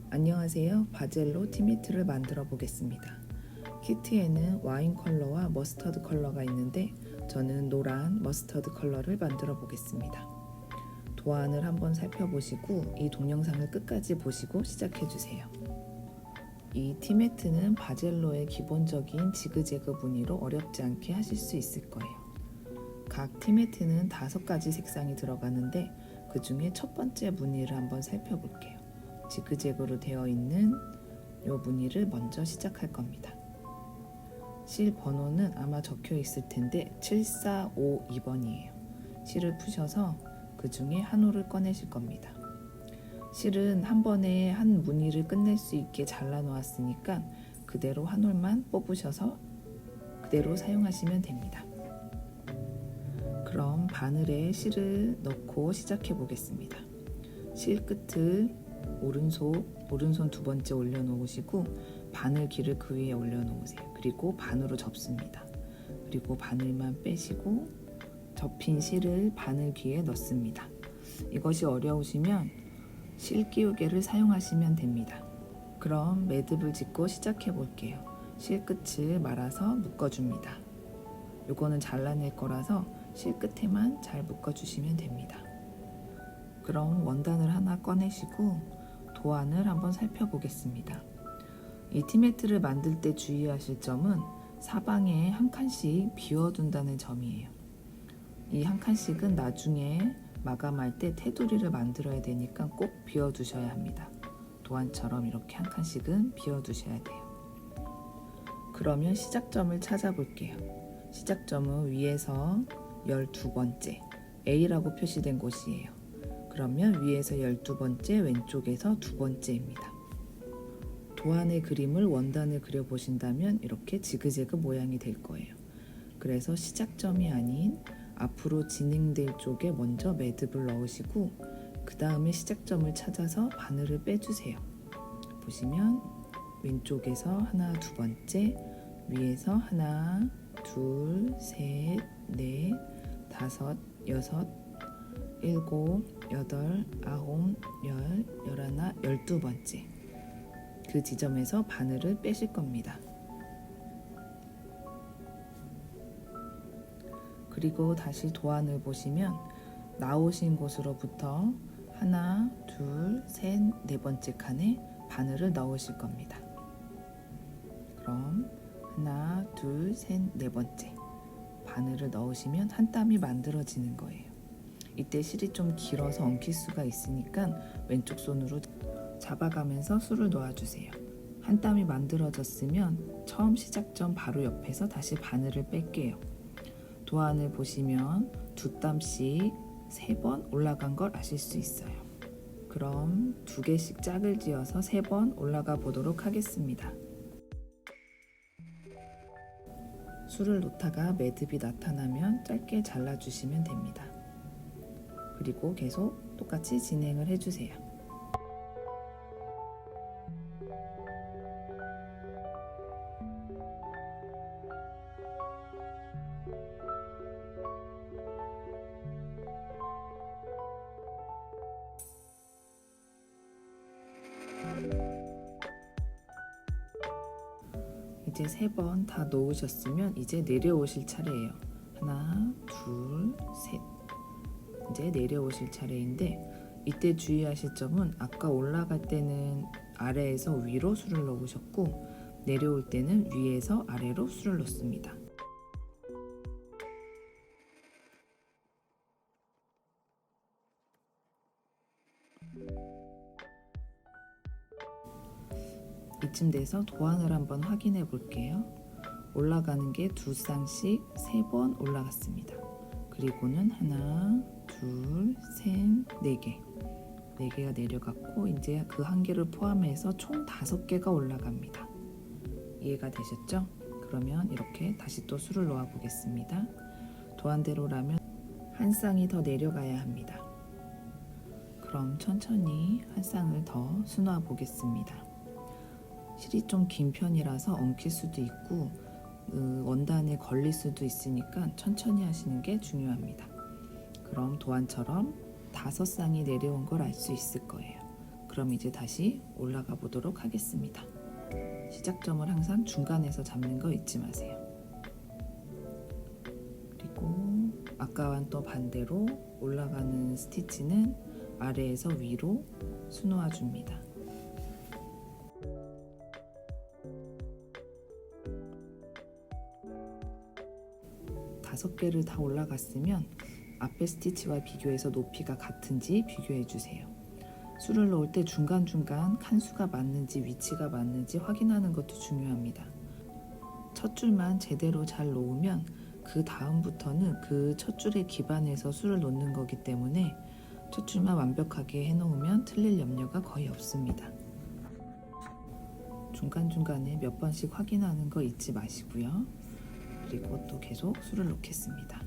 안녕하세요. 바젤로 티매트를 만들어 보겠습니다. 키트에는 와인 컬러와 머스터드 컬러가 있는데 저는 노란 머스터드 컬러를 만들어 보겠습니다. 도안을 한번 살펴보시고 이 동영상을 끝까지 보시고 시작해 주세요. 이 티매트는 바젤로의 기본적인 지그재그 무늬로 어렵지 않게 하실 수 있을 거예요. 각 티매트는 5가지 색상이 들어가는데 그 중에 첫 번째 무늬를 한번 살펴볼게요. 지그재그로 되어 있는 이 무늬를 먼저 시작할 겁니다. 실 번호는 아마 적혀 있을 텐데 7452번이에요. 실을 푸셔서 그 중에 한 홀을 꺼내실 겁니다. 실은 한 번에 한 무늬를 끝낼 수 있게 잘라 놓았으니까 그대로 한 홀만 뽑으셔서 그대로 사용하시면 됩니다. 그럼 바늘에 실을 넣고 시작해 보겠습니다. 실 끝을 오른손 2번째 올려놓으시고 바늘기를 그 위에 올려놓으세요. 그리고 반으로 접습니다. 그리고 바늘만 빼시고 접힌 실을 바늘기에 넣습니다. 이것이 어려우시면 실 끼우개를 사용하시면 됩니다. 그럼 매듭을 짓고 시작해 볼게요. 실 끝을 말아서 묶어줍니다. 요거는 잘라낼 거라서 실 끝에만 잘 묶어주시면 됩니다. 그럼 원단을 하나 꺼내시고 도안을 한번 살펴보겠습니다. 이 티매트를 만들 때 주의하실 점은 사방에 한 칸씩 비워둔다는 점이에요. 이 한 칸씩은 나중에 마감할 때 테두리를 만들어야 되니까 꼭 비워두셔야 합니다. 도안처럼 이렇게 한 칸씩은 비워두셔야 돼요. 그러면 시작점을 찾아볼게요. 시작점은 위에서 12번째 A라고 표시된 곳이에요. 그러면 위에서 12번째 왼쪽에서 2번째입니다. 도안의 그림을 원단을 그려보신다면 이렇게 지그재그 모양이 될 거예요. 그래서 시작점이 아닌 앞으로 진행될 쪽에 먼저 매듭을 넣으시고 그 다음에 시작점을 찾아서 바늘을 빼주세요. 보시면 왼쪽에서 하나, 2번째, 위에서 하나, 둘, 셋, 넷, 5, 6, 7, 8, 9, 10, 11, 12번째 그 지점에서 바늘을 빼실 겁니다. 그리고 다시 도안을 보시면 나오신 곳으로부터 하나, 둘, 셋, 4번째 칸에 바늘을 넣으실 겁니다. 그럼 하나, 둘, 셋, 4번째 바늘을 넣으시면 한 땀이 만들어지는 거예요. 이때 실이 좀 길어서 엉킬 수가 있으니까 왼쪽 손으로 잡아가면서 술을 놓아주세요. 한 땀이 만들어졌으면 처음 시작점 바로 옆에서 다시 바늘을 뺄게요. 도안을 보시면 2땀씩 3번 올라간 걸 아실 수 있어요. 그럼 2개씩 짝을 지어서 3번 올라가 보도록 하겠습니다. 술을 놓다가 매듭이 나타나면 짧게 잘라주시면 됩니다. 그리고 계속 똑같이 진행을 해주세요. 이제 3번 다 놓으셨으면 이제 내려오실 차례예요. 하나, 둘, 셋. 이제 내려오실 차례인데 이때 주의하실 점은 아까 올라갈 때는 아래에서 위로 술을 넣으셨고 내려올 때는 위에서 아래로 술을 넣습니다. 이쯤 돼서 도안을 한번 확인해 볼게요. 올라가는 게 2쌍씩 3번 올라갔습니다. 그리고는 하나, 둘, 셋, 4개 4개가 내려갔고 이제 그 한 개를 포함해서 총 5개가 올라갑니다. 이해가 되셨죠? 그러면 이렇게 다시 또 술을 놓아 보겠습니다. 도안대로라면 한 쌍이 더 내려가야 합니다. 그럼 천천히 한 쌍을 더 수놓아 보겠습니다. 실이 좀 긴 편이라서 엉킬 수도 있고 원단에 걸릴 수도 있으니까 천천히 하시는 게 중요합니다. 그럼 도안처럼 5쌍이 내려온 걸 알 수 있을 거예요. 그럼 이제 다시 올라가 보도록 하겠습니다. 시작점을 항상 중간에서 잡는 거 잊지 마세요. 그리고 아까와는 또 반대로 올라가는 스티치는 아래에서 위로 수놓아 줍니다. 다섯 개를 다 올라갔으면 앞에 스티치와 비교해서 높이가 같은지 비교해 주세요. 술을 놓을 때 중간중간 칸수가 맞는지 위치가 맞는지 확인하는 것도 중요합니다. 첫 줄만 제대로 잘 놓으면 그 다음부터는 그 첫 줄에 기반해서 술을 놓는 거기 때문에 첫 줄만 완벽하게 해놓으면 틀릴 염려가 거의 없습니다. 중간중간에 몇 번씩 확인하는 거 잊지 마시고요. 그리고 또 계속 술을 놓겠습니다.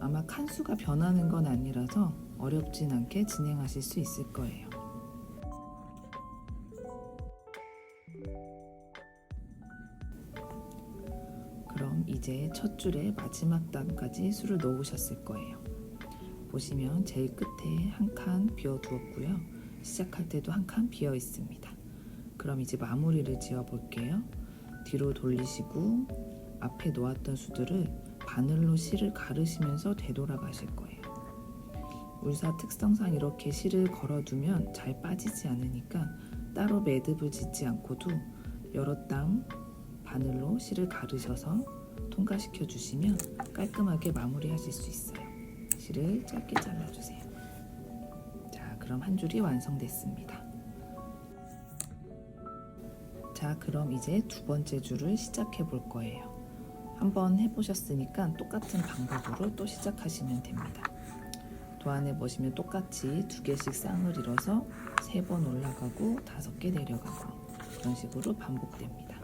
아마 칸수가 변하는 건 아니라서 어렵진 않게 진행하실 수 있을 거예요. 그럼 이제 첫 줄의 마지막 단까지 술을 놓으셨을 거예요. 보시면 제일 끝에 한 칸 비워두었고요. 시작할 때도 한 칸 비어 있습니다. 그럼 이제 마무리를 지어 볼게요. 뒤로 돌리시고 앞에 놓았던 수들을 바늘로 실을 가르시면서 되돌아가실 거예요. 울사 특성상 이렇게 실을 걸어두면 잘 빠지지 않으니까 따로 매듭을 짓지 않고도 여러 땅 바늘로 실을 가르셔서 통과시켜 주시면 깔끔하게 마무리하실 수 있어요. 실을 짧게 잘라주세요. 자, 그럼 한 줄이 완성됐습니다. 자, 그럼 이제 두 번째 줄을 시작해 볼 거예요. 한번 해보셨으니까 똑같은 방법으로 또 시작하시면 됩니다. 도안에 보시면 똑같이 두 개씩 쌍을 이뤄서 3번 올라가고 5개 내려가고 그런 식으로 반복됩니다.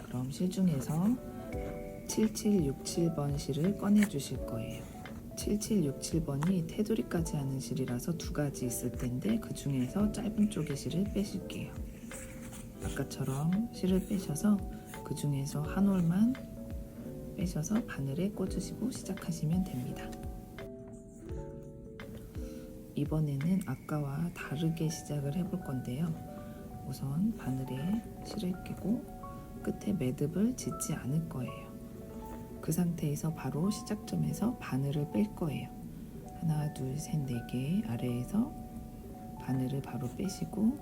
그럼 실 중에서 7767번 실을 꺼내 주실 거예요. 7767번이 테두리까지 하는 실이라서 두 가지 있을 텐데 그 중에서 짧은 쪽의 실을 빼실게요. 아까처럼 실을 빼셔서 그 중에서 한 올만 빼셔서 바늘에 꽂으시고 시작하시면 됩니다. 이번에는 아까와 다르게 시작을 해볼 건데요. 우선 바늘에 실을 끼고 끝에 매듭을 짓지 않을 거예요. 그 상태에서 바로 시작점에서 바늘을 뺄 거예요. 하나, 둘, 셋, 4개 아래에서 바늘을 바로 빼시고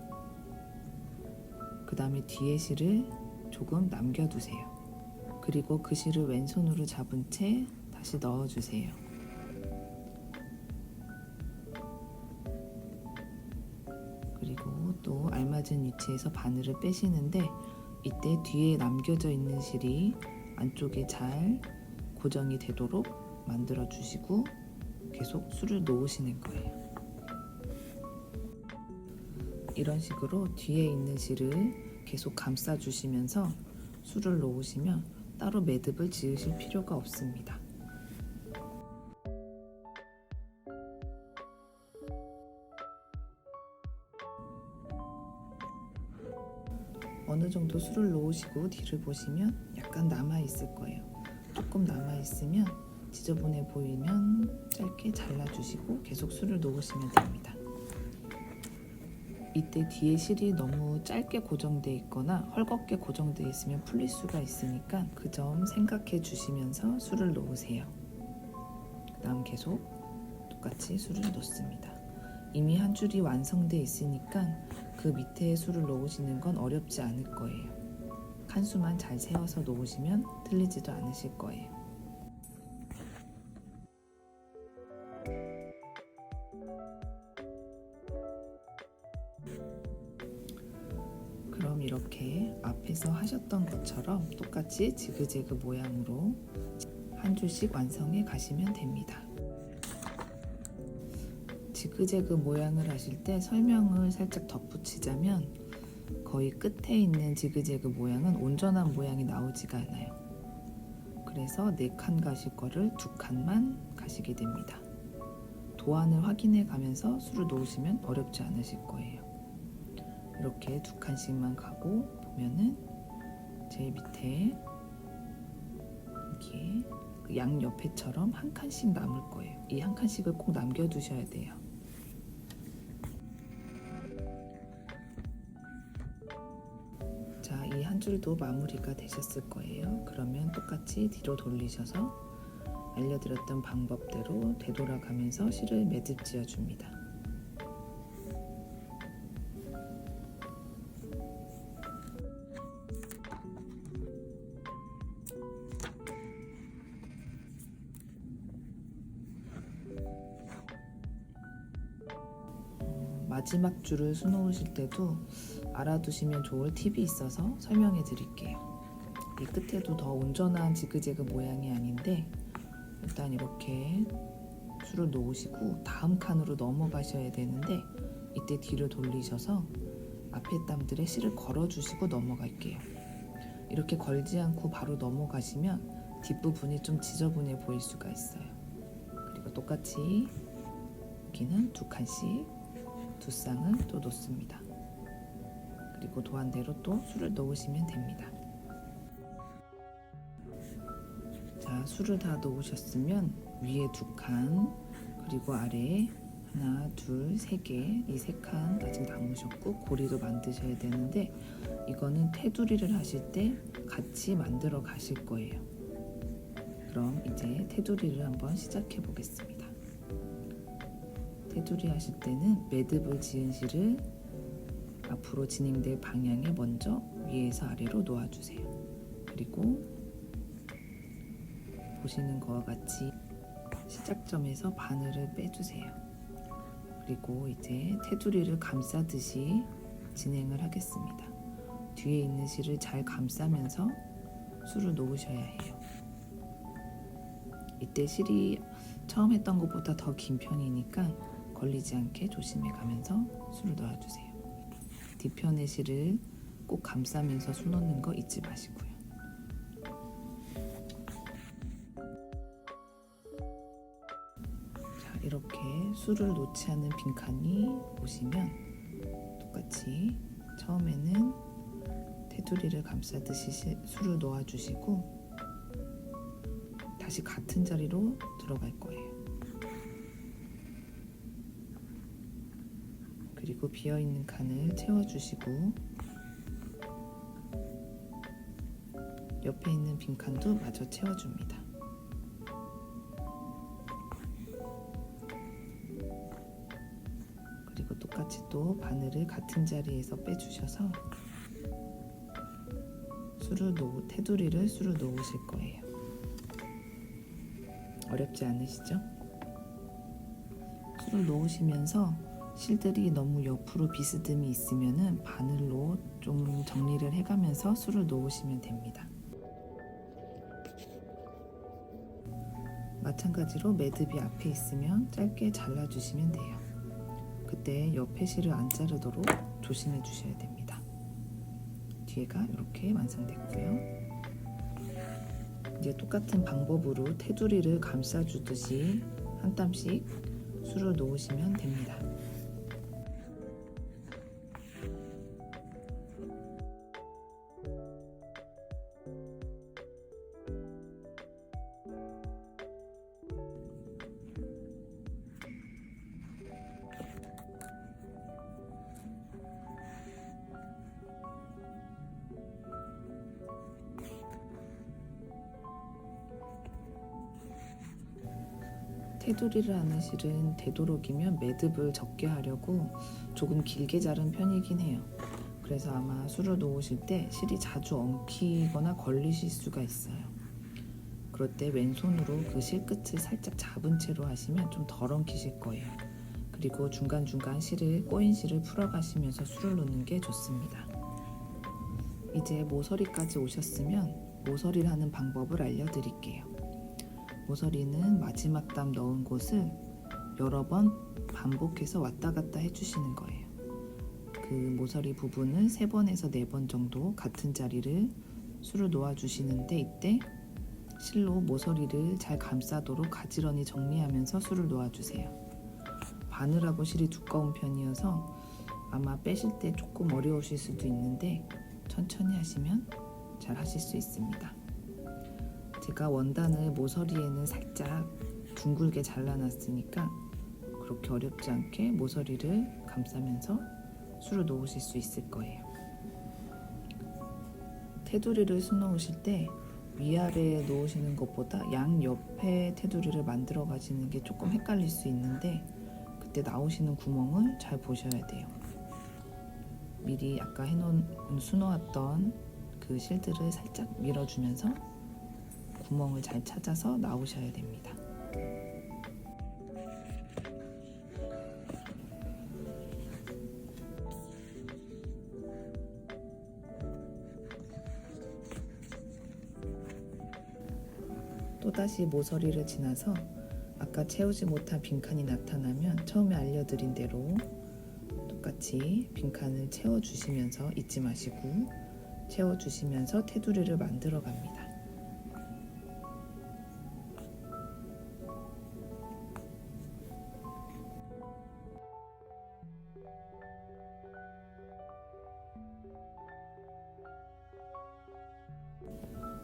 그 다음에 뒤에 실을 조금 남겨두세요. 그리고 그 실을 왼손으로 잡은 채 다시 넣어주세요. 그리고 또 알맞은 위치에서 바늘을 빼시는데 이때 뒤에 남겨져 있는 실이 안쪽에 잘 고정이 되도록 만들어 주시고 계속 술을 놓으시는 거예요. 이런 식으로 뒤에 있는 실을 계속 감싸 주시면서 술을 놓으시면 따로 매듭을 지으실 필요가 없습니다. 어느 정도 술을 놓으시고 뒤를 보시면 약간 남아 있을 거예요. 조금 남아 있으면 지저분해 보이면 짧게 잘라주시고 계속 술을 놓으시면 됩니다. 이때 뒤에 실이 너무 짧게 고정되어 있거나 헐겁게 고정되어 있으면 풀릴 수가 있으니까 그 점 생각해 주시면서 술을 놓으세요. 그 다음 계속 똑같이 술을 놓습니다. 이미 한 줄이 완성되어 있으니까 그 밑에 술을 놓으시는 건 어렵지 않을 거예요. 칸수만 잘 세워서 놓으시면 틀리지도 않으실 거예요. 그럼 이렇게 앞에서 하셨던 것처럼 똑같이 지그재그 모양으로 한 줄씩 완성해 가시면 됩니다. 지그재그 모양을 하실 때 설명을 살짝 덧붙이자면 거의 끝에 있는 지그재그 모양은 온전한 모양이 나오지가 않아요. 그래서 4칸 가실 거를 2칸만 가시게 됩니다. 도안을 확인해 가면서 술을 놓으시면 어렵지 않으실 거예요. 이렇게 2칸씩만 가고 보면은 제일 밑에 여기에 양 옆에처럼 한 칸씩 남을 거예요. 이 한 칸씩을 꼭 남겨두셔야 돼요. 한 줄도 마무리가 되셨을 거예요. 그러면 똑같이 뒤로 돌리셔서 알려드렸던 방법대로 되돌아가면서 실을 매듭 지어줍니다. 마지막 줄을 수놓으실 때도 알아두시면 좋을 팁이 있어서 설명해 드릴게요. 이 끝에도 더 온전한 지그재그 모양이 아닌데 일단 이렇게 줄을 놓으시고 다음 칸으로 넘어가셔야 되는데 이때 뒤로 돌리셔서 앞에 땀들에 실을 걸어주시고 넘어갈게요. 이렇게 걸지 않고 바로 넘어가시면 뒷부분이 좀 지저분해 보일 수가 있어요. 그리고 똑같이 여기는 두 칸씩 두 쌍을 또 놓습니다. 그리고 도안대로 또 술을 넣으시면 됩니다. 자, 술을 다 넣으셨으면 위에 두 칸, 그리고 아래에 하나, 둘, 세 개, 이 세 칸 아직 남으셨고 고리도 만드셔야 되는데 이거는 테두리를 하실 때 같이 만들어 가실 거예요. 그럼 이제 테두리를 한번 시작해 보겠습니다. 테두리 하실 때는 매듭을 지은 실을 앞으로 진행될 방향에 먼저 위에서 아래로 놓아주세요. 그리고 보시는 것과 같이 시작점에서 바늘을 빼주세요. 그리고 이제 테두리를 감싸듯이 진행을 하겠습니다. 뒤에 있는 실을 잘 감싸면서 술을 놓으셔야 해요. 이때 실이 처음 했던 것보다 더 긴 편이니까 걸리지 않게 조심해 가면서 술을 넣어주세요. 뒤편의 실을 꼭 감싸면서 술 넣는 거 잊지 마시고요. 자, 이렇게 술을 놓지 않는 빈칸이 오시면 똑같이 처음에는 테두리를 감싸듯이 술을 놓아주시고 다시 같은 자리로 들어갈 거예요. 그리고 비어있는 칸을 채워주시고 옆에 있는 빈칸도 마저 채워줍니다. 그리고 똑같이 또 바늘을 같은 자리에서 빼주셔서 테두리를 술을 놓으실 거예요. 어렵지 않으시죠? 술을 놓으시면서 실들이 너무 옆으로 비스듬히 있으면은 바늘로 좀 정리를 해가면서 술을 놓으시면 됩니다. 마찬가지로 매듭이 앞에 있으면 짧게 잘라주시면 돼요. 그때 옆에 실을 안 자르도록 조심해 주셔야 됩니다. 뒤에가 이렇게 완성됐고요. 이제 똑같은 방법으로 테두리를 감싸주듯이 한 땀씩 술을 놓으시면 됩니다. 테두리를 하는 실은 되도록이면 매듭을 적게 하려고 조금 길게 자른 편이긴 해요. 그래서 아마 술을 놓으실 때 실이 자주 엉키거나 걸리실 수가 있어요. 그럴 때 왼손으로 그 실끝을 살짝 잡은 채로 하시면 좀 덜 엉키실 거예요. 그리고 중간중간 꼬인 실을 풀어가시면서 술을 놓는 게 좋습니다. 이제 모서리까지 오셨으면 모서리를 하는 방법을 알려드릴게요. 모서리는 마지막 땀 넣은 곳을 여러 번 반복해서 왔다 갔다 해주시는 거예요. 그 모서리 부분을 3번에서 4번 정도 같은 자리를 술을 놓아주시는데 이때 실로 모서리를 잘 감싸도록 가지런히 정리하면서 술을 놓아주세요. 바늘하고 실이 두꺼운 편이어서 아마 빼실 때 조금 어려우실 수도 있는데 천천히 하시면 잘 하실 수 있습니다. 제가 원단을 모서리에는 살짝 둥글게 잘라놨으니까 그렇게 어렵지 않게 모서리를 감싸면서 술을 놓으실 수 있을 거예요. 테두리를 수놓으실 때 위아래에 놓으시는 것보다 양옆에 테두리를 만들어 가시는 게 조금 헷갈릴 수 있는데, 그때 나오시는 구멍을 잘 보셔야 돼요. 미리 아까 수놓았던 그 실들을 살짝 밀어주면서 구멍을 잘 찾아서 나오셔야 됩니다. 또다시 모서리를 지나서 아까 채우지 못한 빈칸이 나타나면 처음에 알려드린 대로 똑같이 빈칸을 채워주시면서 잊지 마시고 채워주시면서 테두리를 만들어 갑니다.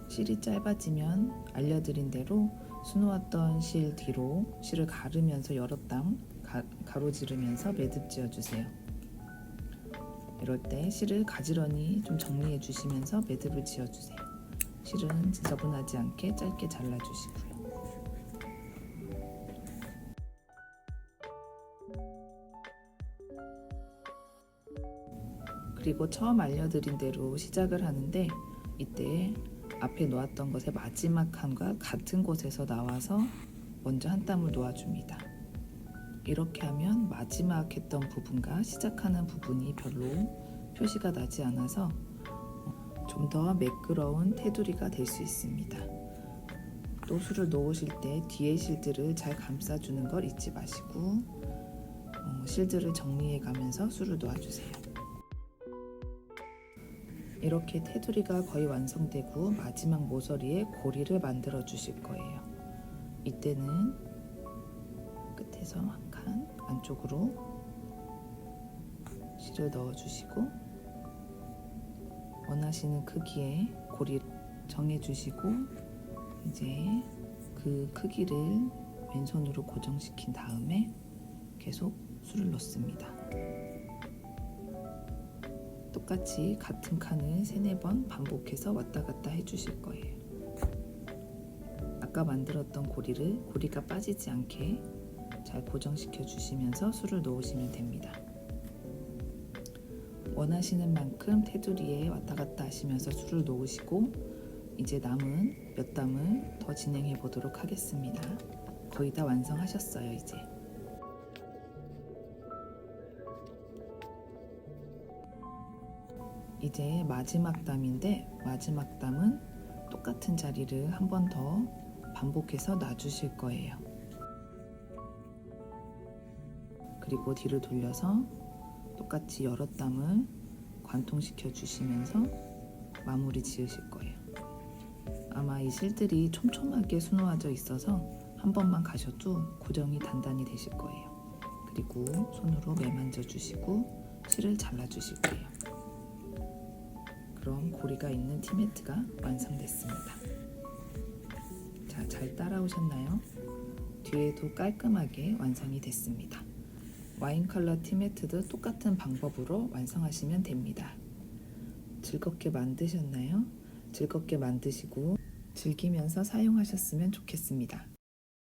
실이 짧아지면 알려드린 대로 수놓았던 실 뒤로 실을 가르면서 여러 땀 가로지르면서 매듭 지어주세요. 이럴 때 실을 가지런히 좀 정리해 주시면서 매듭을 지어주세요. 실은 지저분하지 않게 짧게 잘라주시고요. 그리고 처음 알려드린 대로 시작을 하는데, 이때 앞에 놓았던 것의 마지막 칸과 같은 곳에서 나와서 먼저 한 땀을 놓아줍니다. 이렇게 하면 마지막 했던 부분과 시작하는 부분이 별로 표시가 나지 않아서 좀 더 매끄러운 테두리가 될 수 있습니다. 또 술을 놓으실 때 뒤에 실들을 잘 감싸주는 걸 잊지 마시고 실들을 정리해 가면서 술을 놓아주세요. 이렇게 테두리가 거의 완성되고 마지막 모서리에 고리를 만들어 주실 거예요. 이때는 끝에서 한 칸 안쪽으로 실을 넣어 주시고 원하시는 크기의 고리를 정해 주시고 이제 그 크기를 왼손으로 고정시킨 다음에 계속 술을 넣습니다. 똑같이 같은 칸을 3-4번 반복해서 왔다 갔다 해주실 거예요. 아까 만들었던 고리가 빠지지 않게 잘 고정시켜 주시면서 술을 놓으시면 됩니다. 원하시는 만큼 테두리에 왔다 갔다 하시면서 술을 놓으시고 이제 남은 몇 담을 더 진행해 보도록 하겠습니다. 거의 다 완성하셨어요. 이제 마지막 담인데, 마지막 담은 똑같은 자리를 한 번 더 반복해서 놔주실 거예요. 그리고 뒤를 돌려서 똑같이 여러 담을 관통시켜 주시면서 마무리 지으실 거예요. 아마 이 실들이 촘촘하게 수놓아져 있어서 한 번만 가셔도 고정이 단단히 되실 거예요. 그리고 손으로 매만져 주시고 실을 잘라 주실 거예요. 그럼 고리가 있는 티매트가 완성됐습니다. 자, 잘 따라오셨나요? 뒤에도 깔끔하게 완성이 됐습니다. 와인 컬러 티매트도 똑같은 방법으로 완성하시면 됩니다. 즐겁게 만드셨나요? 즐겁게 만드시고 즐기면서 사용하셨으면 좋겠습니다.